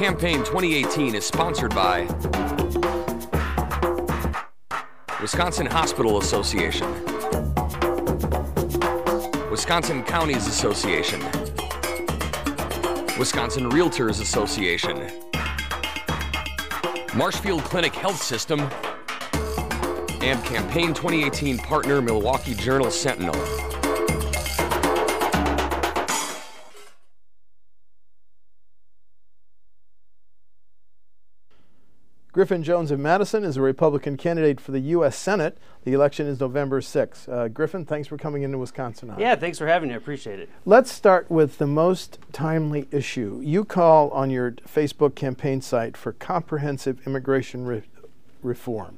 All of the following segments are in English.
Campaign 2018 is sponsored by Wisconsin Hospital Association, Wisconsin Counties Association, Wisconsin Realtors Association, Marshfield Clinic Health System, and Campaign 2018 partner Milwaukee Journal-Sentinel. Griffin Jones of Madison is a Republican candidate for the U.S. Senate. The election is November 6th. Griffin, thanks for coming into WisconsinEye. Yeah, thanks for having me. I appreciate it. Let's start with the most timely issue. You call on your Facebook campaign site for comprehensive immigration reform.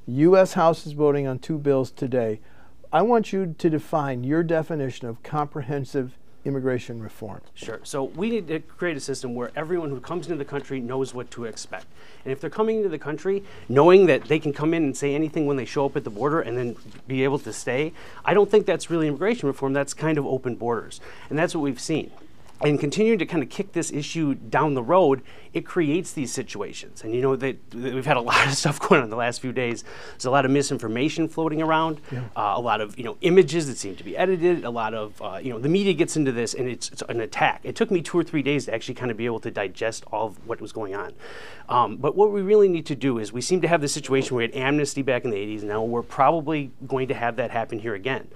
U.S. House is voting on 2 bills today. I want you to define your definition of comprehensive immigration reform. Sure. So we need to create a system where everyone who comes into the country knows what to expect. And if they're coming into the country knowing that they can come in and say anything when they show up at the border and then be able to stay, I don't think that's really immigration reform. That's kind of open borders. And that's what we've seen. And continuing to kind of kick this issue down the road, it creates these situations. And you know, we've had a lot of stuff going on the last few days. There's a lot of misinformation floating around, a lot of images that seem to be edited, a lot of the media gets into this and it's an attack. It took me 2 or 3 days to actually kind of be able to digest all of what was going on. But what we really need to do is we seem to have this situation where we had amnesty back in the 80s. Now we're probably going to have that happen here again.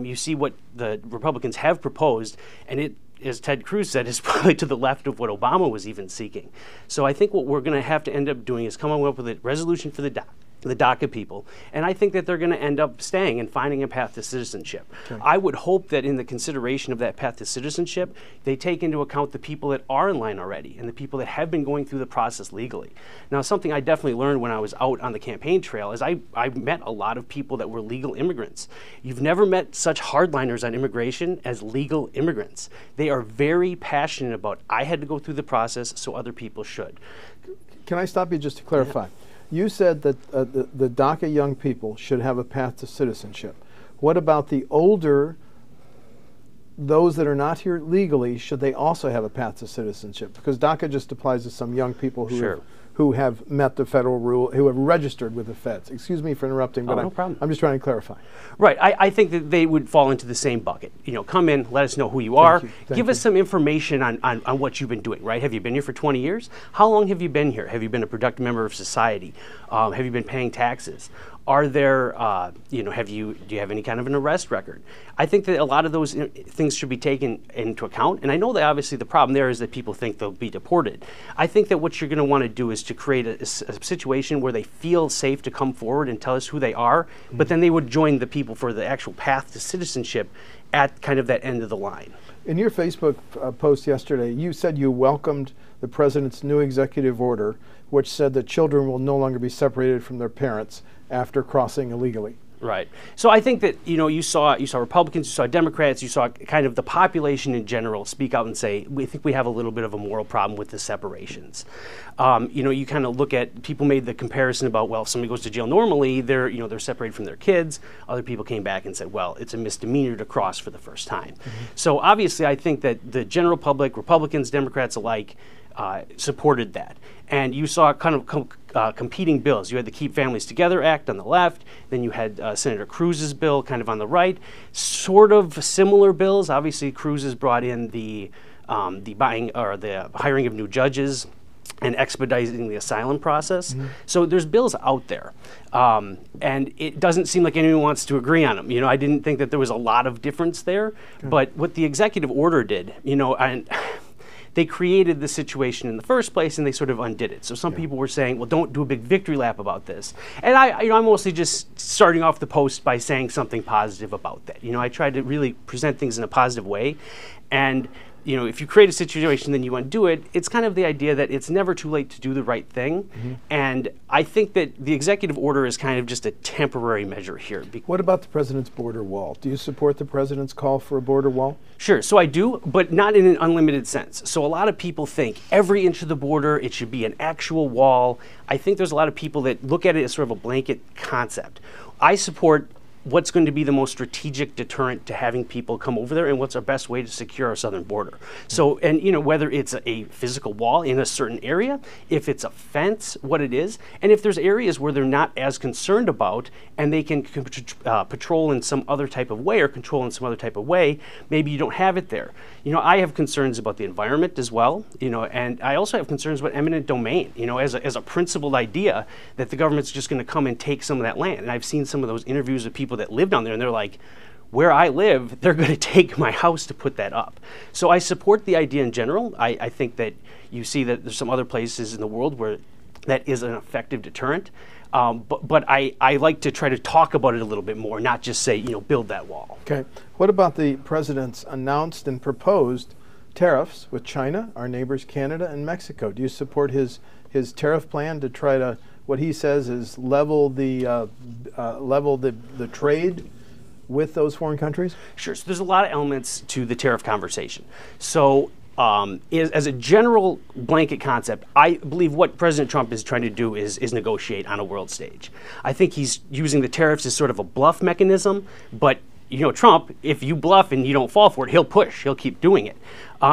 You see what the Republicans have proposed, and it, as Ted Cruz said, is probably to the left of what Obama was even seeking. So I think what we're going to have to end up doing is coming up with a resolution for the DACA people, and I think that they're going to end up staying and finding a path to citizenship. Okay. I would hope that in the consideration of that path to citizenship, they take into account the people that are in line already and the people that have been going through the process legally. Now, something I definitely learned when I was out on the campaign trail is I met a lot of people that were legal immigrants. You've never met such hardliners on immigration as legal immigrants. They are very passionate about, I had to go through the process, so other people should. Can I stop you just to clarify? Yeah. You said that the DACA young people should have a path to citizenship. What about the older, those that are not here legally, should they also have a path to citizenship? Because DACA just applies to some young people who have met the federal rule, who have registered with the feds. Excuse me for interrupting, but no problem. I'm just trying to clarify. Right. I think that they would fall into the same bucket. Come in, let us know who you are. Give us some information on what you've been doing, right? Have you been here for 20 years? How long have you been here? Have you been a productive member of society? Have you been paying taxes? Are there, do you have any kind of an arrest record? I think that a lot of those things should be taken into account. And I know that obviously the problem there is that people think they'll be deported. I think that what you're going to want to do is to create a situation where they feel safe to come forward and tell us who they are, but then they would join the people for the actual path to citizenship at kind of that end of the line. In your Facebook post yesterday, you said you welcomed the president's new executive order, which said that children will no longer be separated from their parents after crossing illegally. Right. So I think that you saw Republicans, you saw Democrats, you saw kind of the population in general speak out and say, we think we have a little bit of a moral problem with the separations. You kind of look at, people made the comparison about, well, if somebody goes to jail normally, they're separated from their kids. Other people came back and said, well, it's a misdemeanor to cross for the first time. So obviously I think that the general public, Republicans, Democrats alike, supported that. And you saw kind of competing bills. You had the Keep Families Together Act on the left, then you had Senator Cruz's bill kind of on the right. Sort of similar bills. Obviously, Cruz has brought in the hiring of new judges and expediting the asylum process. So there's bills out there. And it doesn't seem like anyone wants to agree on them. I didn't think that there was a lot of difference there. But what the executive order did, and they created the situation in the first place and they sort of undid it. So some people were saying, well, don't do a big victory lap about this. And I'm mostly just starting off the post by saying something positive about that. I tried to really present things in a positive way. And if you create a situation, then you undo it. It's kind of the idea that it's never too late to do the right thing. And I think that the executive order is kind of just a temporary measure here. What about the president's border wall? Do you support the president's call for a border wall? Sure, so I do, but not in an unlimited sense. So a lot of people think every inch of the border, it should be an actual wall. I think there's a lot of people that look at it as sort of a blanket concept. I support what's going to be the most strategic deterrent to having people come over there, and what's our best way to secure our southern border. So, and whether it's a physical wall in a certain area, if it's a fence, what it is, and if there's areas where they're not as concerned about, and they can patrol in some other type of way or control in some other type of way, maybe you don't have it there. I have concerns about the environment as well, and I also have concerns about eminent domain, as a principled idea that the government's just going to come and take some of that land. And I've seen some of those interviews with people that live down there, and they're like, where I live, they're going to take my house to put that up. So I support the idea in general. I think that you see that there's some other places in the world where that is an effective deterrent. But I like to try to talk about it a little bit more, not just say, build that wall. Okay. What about the president's announced and proposed tariffs with China, our neighbors Canada and Mexico? Do you support his tariff plan to try to, what he says is level the trade with those foreign countries? Sure. So there's a lot of elements to the tariff conversation. So as a general blanket concept, I believe what President Trump is trying to do is negotiate on a world stage. I think he's using the tariffs as sort of a bluff mechanism, but Trump, if you bluff and you don't fall for it, he'll push, he'll keep doing it.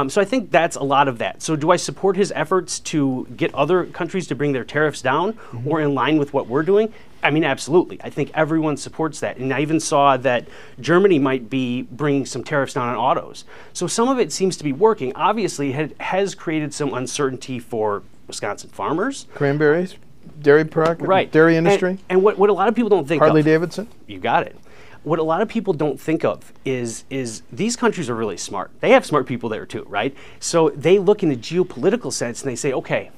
So I think that's a lot of that. So do I support his efforts to get other countries to bring their tariffs down or in line with what we're doing? I mean, absolutely. I think everyone supports that. And I even saw that Germany might be bringing some tariffs down on autos. So some of it seems to be working. Obviously, it has created some uncertainty for Wisconsin farmers. Cranberries, dairy product, right. Dairy industry. And what a lot of people don't think Harley of. Davidson? You got it. What a lot of people don't think of is these countries are really smart. They have smart people there too, right? So they look in a geopolitical sense and they say, okay,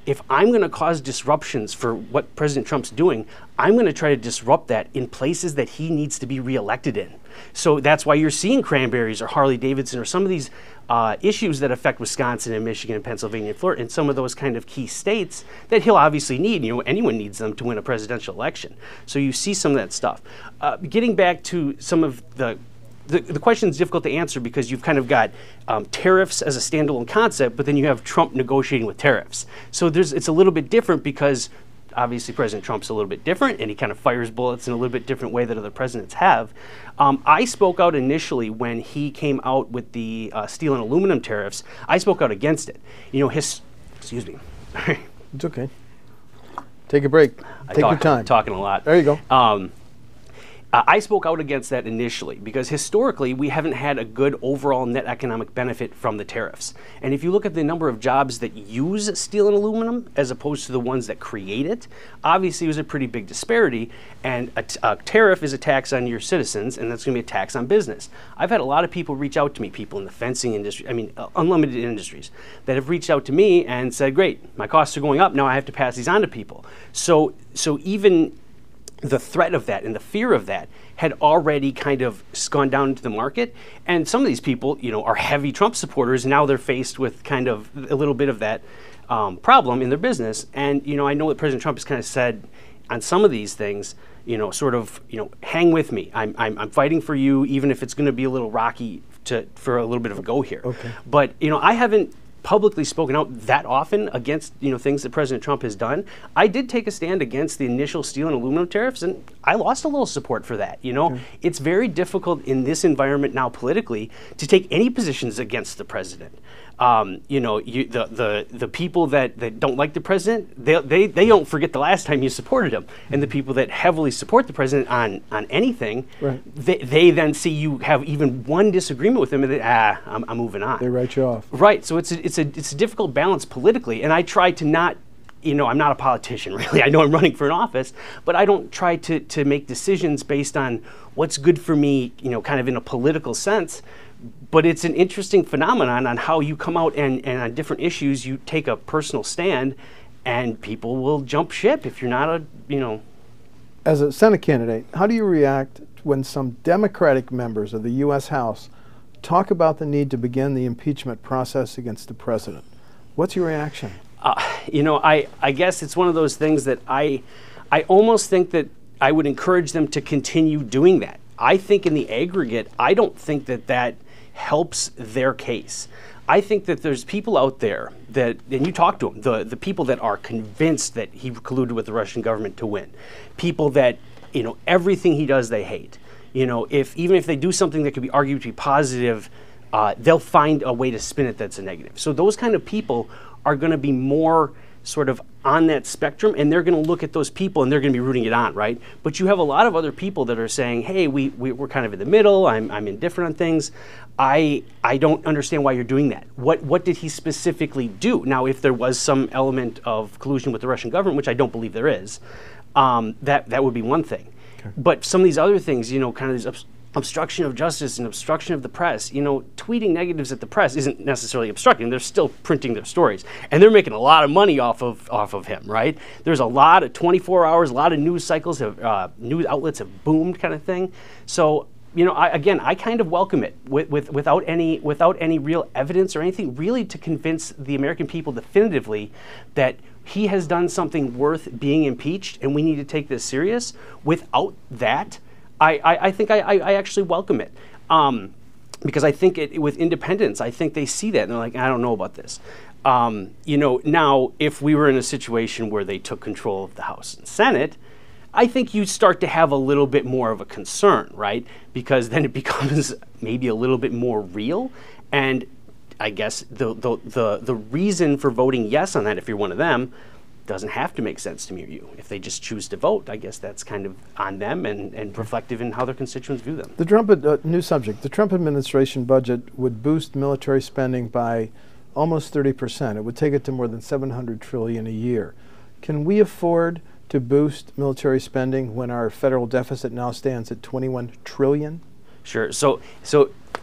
if I'm going to cause disruptions for what President Trump's doing, I'm going to try to disrupt that in places that he needs to be reelected in. So that's why you're seeing Cranberries or Harley Davidson or some of these issues that affect Wisconsin and Michigan and Pennsylvania and Florida and some of those kind of key states that he'll obviously need. Anyone needs them to win a presidential election. So you see some of that stuff. Getting back to some of the question is difficult to answer because you've kind of got tariffs as a standalone concept, but then you have Trump negotiating with tariffs. So it's a little bit different because obviously President Trump's a little bit different and he kind of fires bullets in a little bit different way that other presidents have. I spoke out initially when he came out with the steel and aluminum tariffs. I spoke out against it. Excuse me. It's okay. Take a break. Take your time. I'm talking a lot. There you go. I spoke out against that initially because historically we haven't had a good overall net economic benefit from the tariffs. And if you look at the number of jobs that use steel and aluminum as opposed to the ones that create it, obviously there's a pretty big disparity. And a tariff is a tax on your citizens, and that's going to be a tax on business. I've had a lot of people reach out to me, people in the fencing industry, unlimited industries, that have reached out to me and said, great, my costs are going up, now I have to pass these on to people. So even the threat of that and the fear of that had already kind of gone down into the market. And some of these people, are heavy Trump supporters. Now they're faced with kind of a little bit of that problem in their business. And, I know that President Trump has kind of said on some of these things, hang with me. I'm fighting for you, even if it's going to be a little rocky for a little bit of a go here. Okay. But, I haven't publicly spoken out that often against things that President Trump has done. I did take a stand against the initial steel and aluminum tariffs, and I lost a little support for that. It's very difficult in this environment now politically to take any positions against the president. The people that don't like the president, they don't forget the last time you supported him, and the people that heavily support the president on anything, right. they then see you have even one disagreement with him, and I'm moving on. They write you off. Right. So it's a difficult balance politically, and I try to not. I'm not a politician, really. I know I'm running for an office, but I don't try to make decisions based on what's good for me, kind of in a political sense. But it's an interesting phenomenon on how you come out and on different issues you take a personal stand, and people will jump ship if you're not As a Senate candidate, how do you react when some Democratic members of the U.S. House talk about the need to begin the impeachment process against the president? What's your reaction? I guess it's one of those things that I almost think that I would encourage them to continue doing that. I think in the aggregate, I don't think that helps their case. I think that there's people out there that, and you talk to them, the people that are convinced that he colluded with the Russian government to win, people that, everything he does they hate. You know, even if they do something that could be argued to be positive, they'll find a way to spin it that's a negative. So those kind of people are going to be more sort of on that spectrum, and they're going to look at those people and they're going to be rooting it on, right? But you have a lot of other people that are saying, hey, we're kind of in the middle, I'm indifferent on things. I don't understand why you're doing that. What did he specifically do? Now, if there was some element of collusion with the Russian government, which I don't believe there is, that would be one thing. Okay. But some of these other things, you know, kind of these obstruction of justice and obstruction of the press, you know, tweeting negatives at the press isn't necessarily obstructing. They're still printing their stories. And they're making a lot of money off of him, right? There's a lot of 24 hours, a lot of news cycles, news outlets have boomed kind of thing. So, you know, I kind of welcome it without any real evidence or anything really to convince the American people definitively that he has done something worth being impeached and we need to take this serious. Without that, I think I actually welcome it because I think with independents, I think they see that and they're like, I don't know about this. You know, now if we were in a situation where they took control of the House and Senate, I think you start to have a little bit more of a concern, right? Because then it becomes maybe a little bit more real. And I guess the reason for voting yes on that, if you're one of them, doesn't have to make sense to me or you. If they just choose to vote, I guess that's kind of on them and reflective in how their constituents view them. The Trump, new subject, the Trump administration budget would boost military spending by almost 30%. It would take it to more than $700 trillion a year. Can we afford to boost military spending when our federal deficit now stands at $21 trillion? Sure. So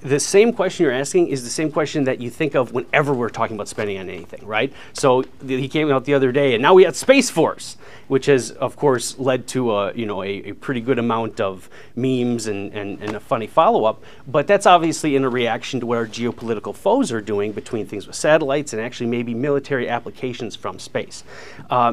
the same question you're asking is the same question that you think of whenever we're talking about spending on anything, right? So he came out the other day, and now we had Space Force, which has, of course, led to a pretty good amount of memes and a funny follow-up. But that's obviously in a reaction to what our geopolitical foes are doing between things with satellites and actually maybe military applications from space.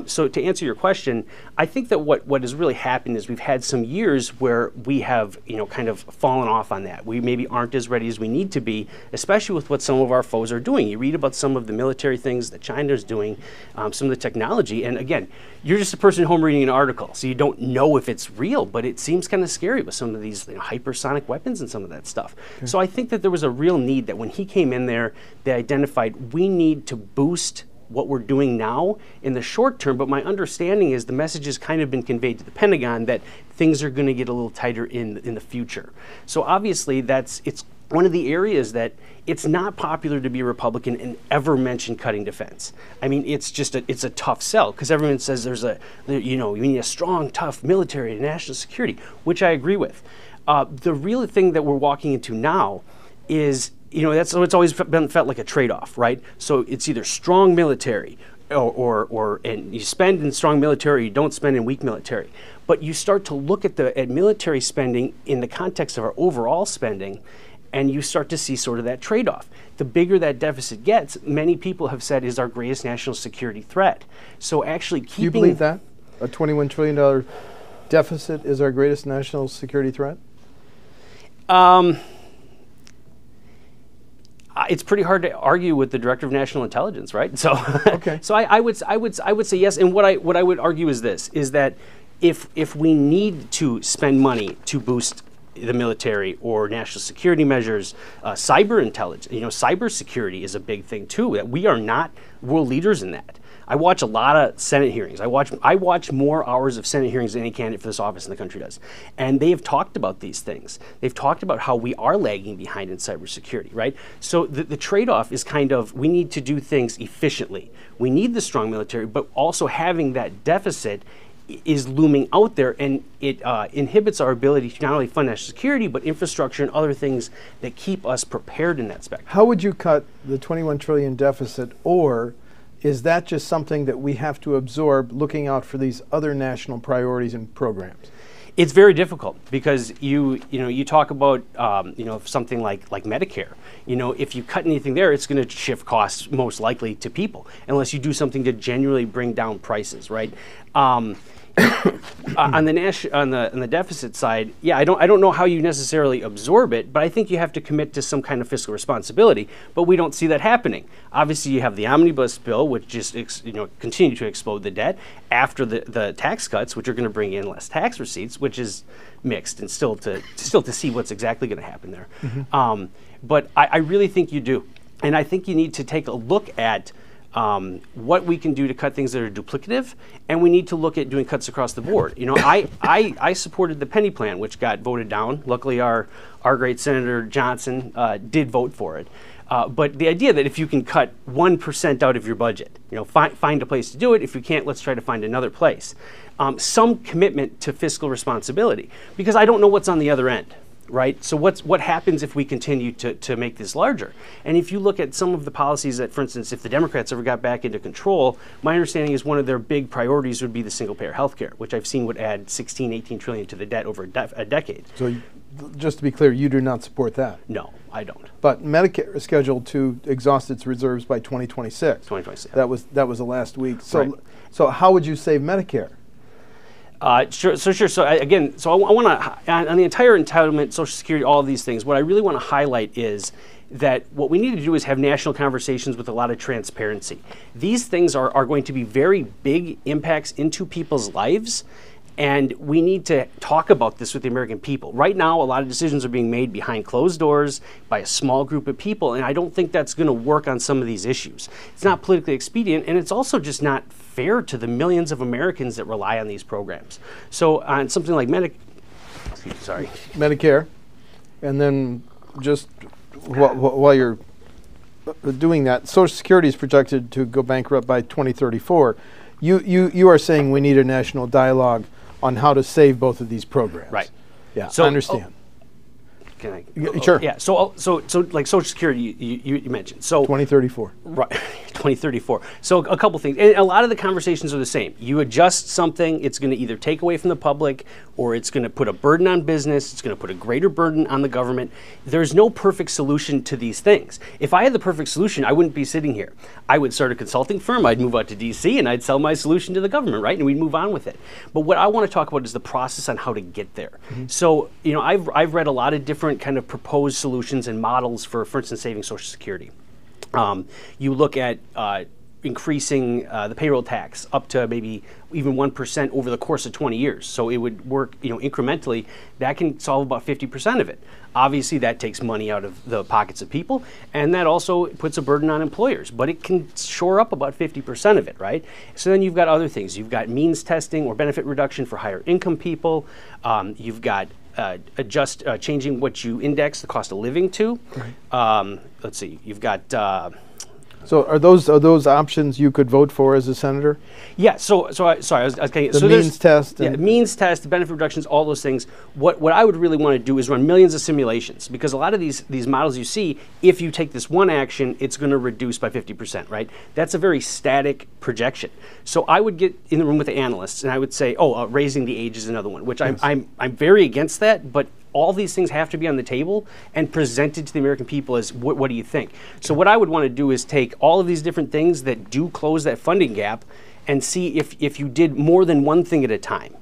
So to answer your question, I think that what has really happened is we've had some years where we have, kind of fallen off on that. We maybe aren't as ready as we need to be, especially with what some of our foes are doing. You read about some of the military things that China's doing, some of the technology, and again, you're just a person at home reading an article, so you don't know if it's real, but it seems kind of scary with some of these hypersonic weapons and some of that stuff. Okay. So I think that there was a real need that when he came in there, they identified we need to boost what we're doing now in the short term, but my understanding is the message has kind of been conveyed to the Pentagon that things are going to get a little tighter in the future. So obviously it's one of the areas that it's not popular to be a Republican and ever mention cutting defense. I mean, it's a tough sell because everyone says you need a strong, tough military and national security, which I agree with. The real thing that we're walking into now is, it's always felt like a trade-off, right? So it's either strong military and you spend in strong military, you don't spend in weak military. But you start to look at military spending in the context of our overall spending, and you start to see sort of that trade-off. The bigger that deficit gets, many people have said is our greatest national security threat. So actually keeping... Do you believe that? A $21 trillion deficit is our greatest national security threat? It's pretty hard to argue with the Director of National Intelligence, right? So, okay. So I would say yes. And what I would argue is this: is that if we need to spend money to boost the military or national security measures, cyber intelligence, cyber security is a big thing too. That we are not world leaders in that. I watch a lot of Senate hearings. I watch more hours of Senate hearings than any candidate for this office in the country does. And they have talked about these things. They've talked about how we are lagging behind in cybersecurity, right? So the trade-off is kind of, we need to do things efficiently. We need the strong military, but also having that deficit is looming out there, and it inhibits our ability to not only fund national security, but infrastructure and other things that keep us prepared in that spectrum. How would you cut the $21 trillion deficit, or is that just something that we have to absorb looking out for these other national priorities and programs? It's very difficult because you talk about something like Medicare. If you cut anything there, it's going to shift costs most likely to people unless you do something to genuinely bring down prices, right? on the deficit side, yeah, I don't know how you necessarily absorb it, but I think you have to commit to some kind of fiscal responsibility. But we don't see that happening. Obviously, you have the omnibus bill, which just continue to explode the debt after the tax cuts, which are going to bring in less tax receipts, which is mixed and still to see what's exactly going to happen there. But I really think you do, and I think you need to take a look at what we can do to cut things that are duplicative, and we need to look at doing cuts across the board. I supported the penny plan, which got voted down. Luckily, our great Senator Johnson did vote for it. But the idea that if you can cut 1% out of your budget, find a place to do it. If you can't, let's try to find another place. Some commitment to fiscal responsibility, because I don't know what's on the other end. Right? So what happens if we continue to make this larger? And if you look at some of the policies that, for instance, if the Democrats ever got back into control, my understanding is one of their big priorities would be the single-payer health care, which I've seen would add 16, 18 trillion to the debt over a decade. So just to be clear, you do not support that? No, I don't. But Medicare is scheduled to exhaust its reserves by 2026. 2026. That was the last week. So, right. So how would you save Medicare? Sure. So I want to, on the entire entitlement, Social Security, all of these things, what I really want to highlight is that what we need to do is have national conversations with a lot of transparency. These things are going to be very big impacts into people's lives, and we need to talk about this with the American people. Right now, a lot of decisions are being made behind closed doors by a small group of people, and I don't think that's going to work on some of these issues. It's not politically expedient, and it's also just not fair to the millions of Americans that rely on these programs. So on something like Medicare, and then just while you're doing that, Social Security is projected to go bankrupt by 2034. You are saying we need a national dialogue on how to save both of these programs. Right. Yeah, so, I understand. Can I? Sure. Yeah. So like Social Security, you mentioned. So 2034. Right. 2034. So a couple things, and a lot of the conversations are the same. You adjust something, it's going to either take away from the public, or it's going to put a burden on business. It's going to put a greater burden on the government. There's no perfect solution to these things. If I had the perfect solution, I wouldn't be sitting here. I would start a consulting firm. I'd move out to D.C. and I'd sell my solution to the government, right? And we'd move on with it. But what I want to talk about is the process on how to get there. So I've read a lot of different kind of proposed solutions and models for instance, saving Social Security. You look at increasing the payroll tax up to maybe even 1% over the course of 20 years. So it would work, incrementally. That can solve about 50% of it. Obviously, that takes money out of the pockets of people, and that also puts a burden on employers. But it can shore up about 50% of it, right? So then you've got other things. You've got means testing or benefit reduction for higher income people. You've got changing what you index the cost of living to. Right. Let's see. You've got. So are those options you could vote for as a senator? Yeah. So I was getting the means test. Yeah, means test, benefit reductions, all those things. What I would really want to do is run millions of simulations, because a lot of these models you see, if you take this one action, it's going to reduce by 50%. Right. That's a very static projection. So I would get in the room with the analysts and I would say, raising the age is another one, which yes. I'm very against that, but all these things have to be on the table and presented to the American people as what do you think? Okay. So what I would want to do is take all of these different things that do close that funding gap and see if you did more than one thing at a time.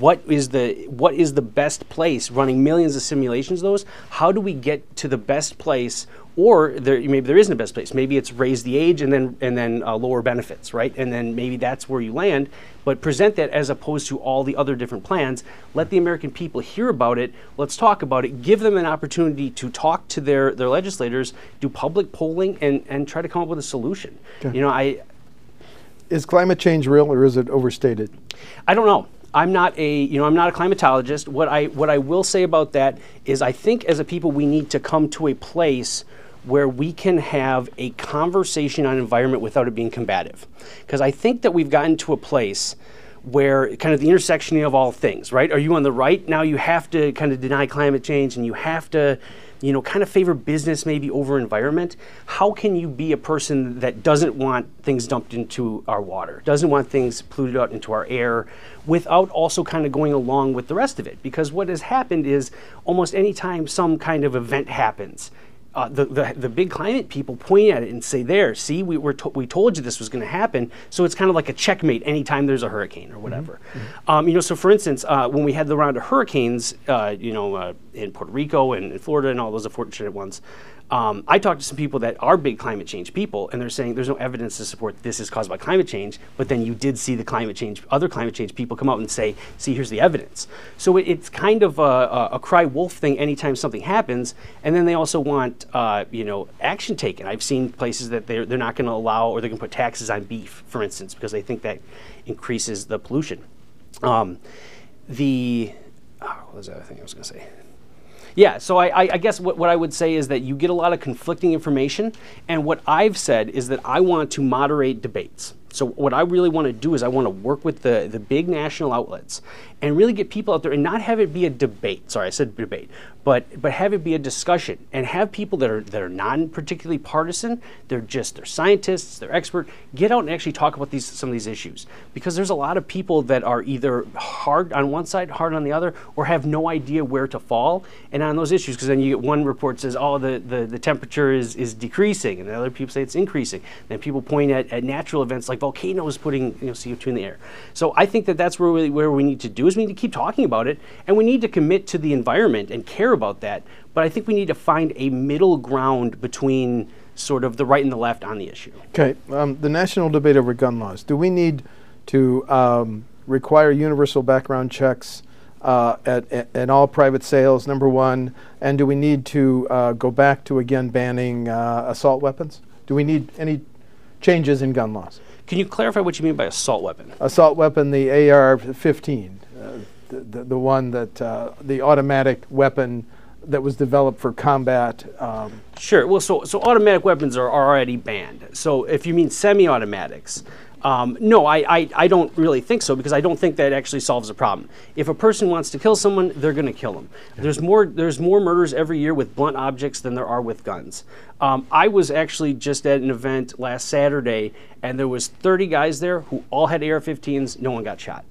What is the best place? Running millions of simulations, how do we get to the best place? Or maybe there isn't a best place. Maybe it's raise the age and then lower benefits, right? And then maybe that's where you land. But present that as opposed to all the other different plans. Let the American people hear about it. Let's talk about it. Give them an opportunity to talk to their legislators, do public polling, and try to come up with a solution. Okay. Is climate change real, or is it overstated? I don't know. I'm not a climatologist. What I will say about that is I think as a people we need to come to a place where we can have a conversation on environment without it being combative. Because I think that we've gotten to a place where kind of the intersection of all things, right? Are you on the right? Now you have to kind of deny climate change and you have to, kind of favor business maybe over environment. How can you be a person that doesn't want things dumped into our water, doesn't want things polluted out into our air, without also kind of going along with the rest of it? Because what has happened is almost any time some kind of event happens, the big climate people point at it and say, there, see, we told you this was going to happen. So it's kind of like a checkmate anytime there's a hurricane or whatever. So for instance, when we had the round of hurricanes, in Puerto Rico and in Florida and all those unfortunate ones, I talked to some people that are big climate change people, and they're saying there's no evidence to support this is caused by climate change, but then you did see the other climate change people come out and say, see, here's the evidence. So it's kind of a cry wolf thing anytime something happens, and then they also want action taken. I've seen places that they're not going to allow, or they're going to put taxes on beef, for instance, because they think that increases the pollution. What was the other thing I was going to say? Yeah, so I guess what I would say is that you get a lot of conflicting information, and what I've said is that I want to moderate debates. So what I really want to do is I want to work with the big national outlets and really get people out there and not have it be a debate. Sorry, I said debate, but have it be a discussion and have people that are non-particularly partisan. They're scientists, they're expert. Get out and actually talk about some of these issues, because there's a lot of people that are either hard on one side, hard on the other, or have no idea where to fall. And on those issues, because then you get one report says, oh, the temperature is decreasing, and the other people say it's increasing. Then people point at natural events like volcanoes putting CO2 in the air. So I think that's where we need to do is we need to keep talking about it, and we need to commit to the environment and care about that. But I think we need to find a middle ground between sort of the right and the left on the issue. Okay, the national debate over gun laws. Do we need to require universal background checks at all private sales, number one? And do we need to go back to, again, banning assault weapons? Do we need any changes in gun laws? Can you clarify what you mean by assault weapon? Assault weapon, the AR-15, the one that, the automatic weapon that was developed for combat. Sure. Well, so automatic weapons are already banned. So if you mean semi-automatics, no, I don't really think so, because I don't think that actually solves the problem. If a person wants to kill someone, they're going to kill them. There's more murders every year with blunt objects than there are with guns. I was actually just at an event last Saturday, and there was 30 guys there who all had AR-15s. No one got shot.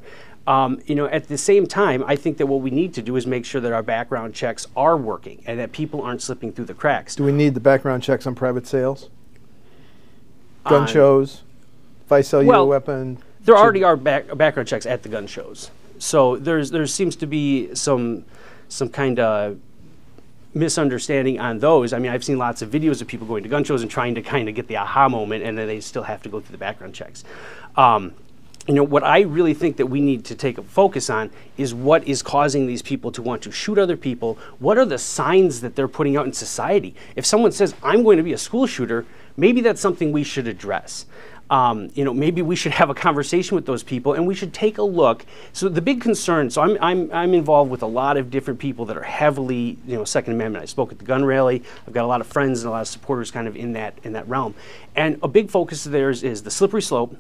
At the same time, I think that what we need to do is make sure that our background checks are working and that people aren't slipping through the cracks. Do we need the background checks on private sales? Gun shows? If I sell you a weapon? There already are background checks at the gun shows. So there seems to be some kind of misunderstanding on those. I mean, I've seen lots of videos of people going to gun shows and trying to kind of get the aha moment, and then they still have to go through the background checks. What I really think that we need to take a focus on is what is causing these people to want to shoot other people. What are the signs that they're putting out in society? If someone says, I'm going to be a school shooter, maybe that's something we should address. Maybe we should have a conversation with those people, and we should take a look. So the big concern, so I'm involved with a lot of different people that are heavily, Second Amendment. I spoke at the gun rally. I've got a lot of friends and a lot of supporters kind of in that realm. And a big focus of theirs is the slippery slope.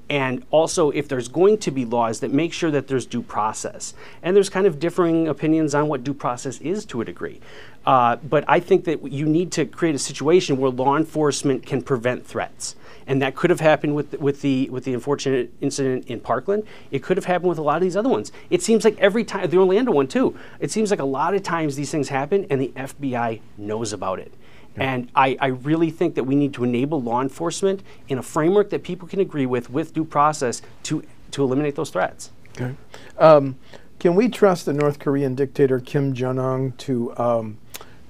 And also, if there's going to be laws, that make sure that there's due process. And there's kind of differing opinions on what due process is to a degree. But I think that you need to create a situation where law enforcement can prevent threats. And that could have happened with the unfortunate incident in Parkland. It could have happened with a lot of these other ones. It seems like every time, the Orlando one too, it seems like a lot of times these things happen and the FBI knows about it. And I really think that we need to enable law enforcement in a framework that people can agree with due process to eliminate those threats. Okay. Can we trust the North Korean dictator Kim Jong-un to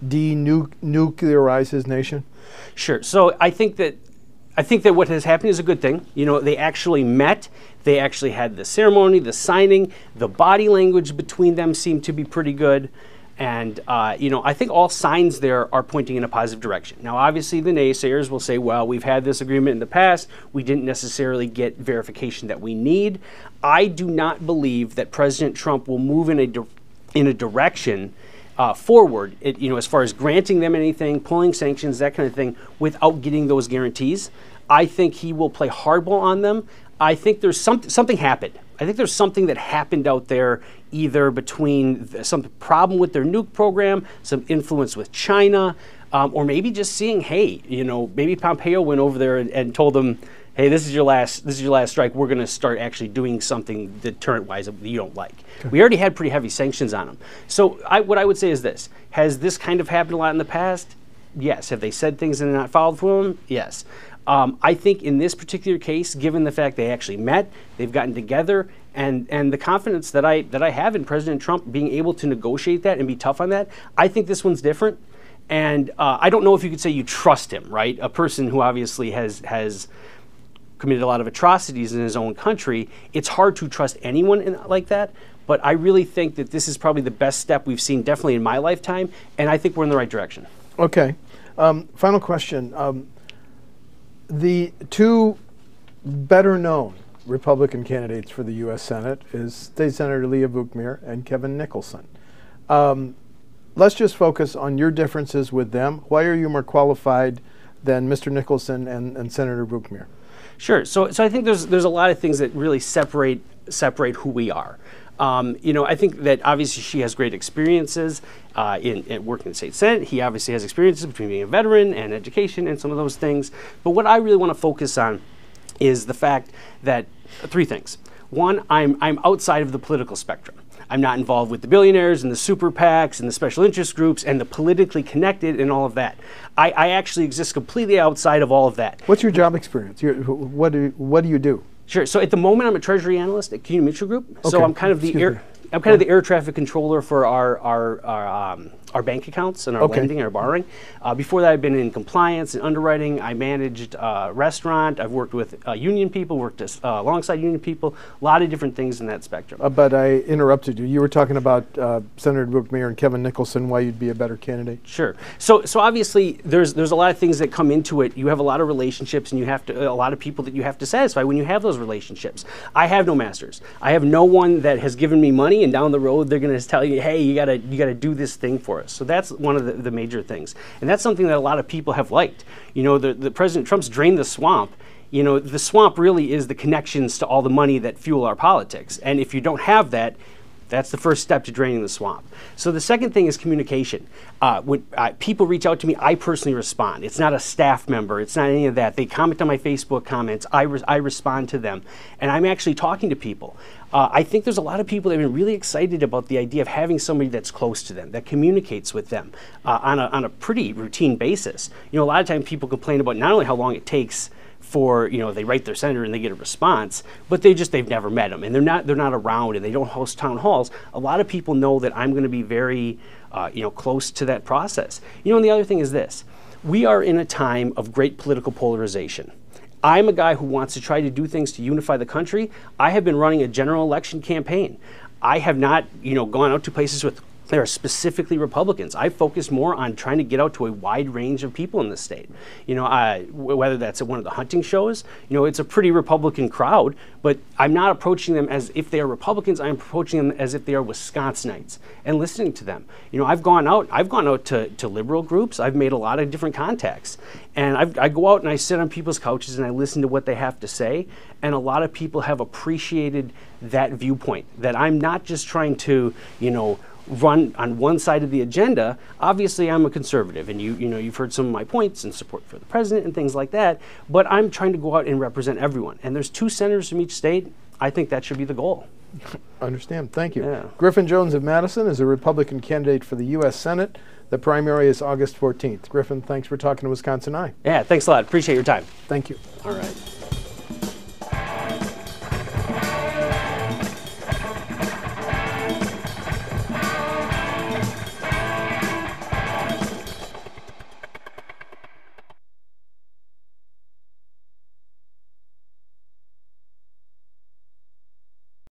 denuclearize his nation? Sure. So I think that what has happened is a good thing. They actually met. They actually had the ceremony, the signing. The body language between them seemed to be pretty good. And, I think all signs there are pointing in a positive direction. Now, obviously, the naysayers will say, well, we've had this agreement in the past. We didn't necessarily get verification that we need. I do not believe that President Trump will move in a direction forward, as far as granting them anything, pulling sanctions, that kind of thing, without getting those guarantees. I think he will play hardball on them. I think there's something happened. I think there's something that happened out there, either between some problem with their nuke program, some influence with China, or maybe just seeing, hey, maybe Pompeo went over there and told them, hey, this is your last strike. We're going to start actually doing something deterrent-wise that you don't like. Okay. We already had pretty heavy sanctions on them. So what I would say is this: has this kind of happened a lot in the past? Yes. Have they said things and not followed through them? Yes. I think in this particular case, given the fact they actually met, they've gotten together, and the confidence that I have in President Trump being able to negotiate that and be tough on that, I think this one's different. And I don't know if you could say you trust him, right? A person who obviously has committed a lot of atrocities in his own country, it's hard to trust anyone like that. But I really think that this is probably the best step we've seen, definitely in my lifetime, and I think we're in the right direction. Okay. Final question. The two better-known Republican candidates for the U.S. Senate is State Senator Leah Vukmir and Kevin Nicholson. Let's just focus on your differences with them. Why are you more qualified than Mr. Nicholson and Senator Vukmir? Sure. So I think there's a lot of things that really separate who we are. I think that obviously she has great experiences in working in the state senate. He obviously has experiences between being a veteran and education and some of those things. But what I really want to focus on is the fact that three things. One, I'm outside of the political spectrum. I'm not involved with the billionaires and the super PACs and the special interest groups and the politically connected and all of that. I actually exist completely outside of all of that. What's your job experience? What do you do? Sure. So at the moment, I'm a treasury analyst at Community Mutual Group. Okay. So I'm kind of the air traffic controller for our bank accounts and our lending and our borrowing. Before that, I've been in compliance and underwriting. I managed a restaurant. I've worked with union people, worked alongside union people, a lot of different things in that spectrum. But I interrupted you. You were talking about Senator Vukmir and Kevin Nicholson, why you'd be a better candidate. Sure. So obviously, there's a lot of things that come into it. You have a lot of relationships, and you have to a lot of people that you have to satisfy when you have those relationships. I have no masters. I have no one that has given me money, and down the road they're going to tell you, hey, you gotta do this thing for us. So that's one of the major things, and that's something that a lot of people have liked. The President Trump's drained the swamp. The swamp really is the connections to all the money that fuel our politics, and if you don't have that, that's the first step to draining the swamp. So the second thing is communication. When people reach out to me, I personally respond. It's not a staff member. It's not any of that. They comment on my Facebook comments. I respond to them. And I'm actually talking to people. I think there's a lot of people that have been really excited about the idea of having somebody that's close to them, that communicates with them on a pretty routine basis. A lot of times people complain about not only how long it takes for, they write their senator and they get a response, but they've never met them and they're not around and they don't host town halls. A lot of people know that I'm going to be very, close to that process. And the other thing is this: we are in a time of great political polarization. I'm a guy who wants to try to do things to unify the country. I have been running a general election campaign. I have not, gone out to places with there are specifically Republicans. I focus more on trying to get out to a wide range of people in the state. Whether that's at one of the hunting shows, it's a pretty Republican crowd, but I'm not approaching them as if they are Republicans. I'm approaching them as if they are Wisconsinites and listening to them. I've gone out to liberal groups. I've made a lot of different contacts, and I go out and I sit on people's couches and I listen to what they have to say. And a lot of people have appreciated that viewpoint, that I'm not just trying to, run on one side of the agenda. Obviously, I'm a conservative, and you've heard some of my points and support for the president and things like that, but I'm trying to go out and represent everyone. And there's 2 senators from each state. I think that should be the goal. Understand. Thank you. Yeah. Griffin Jones of Madison is a Republican candidate for the U.S. Senate. The primary is August 14th. Griffin, thanks for talking to WisconsinEye. Yeah, thanks a lot. Appreciate your time. Thank you. All right.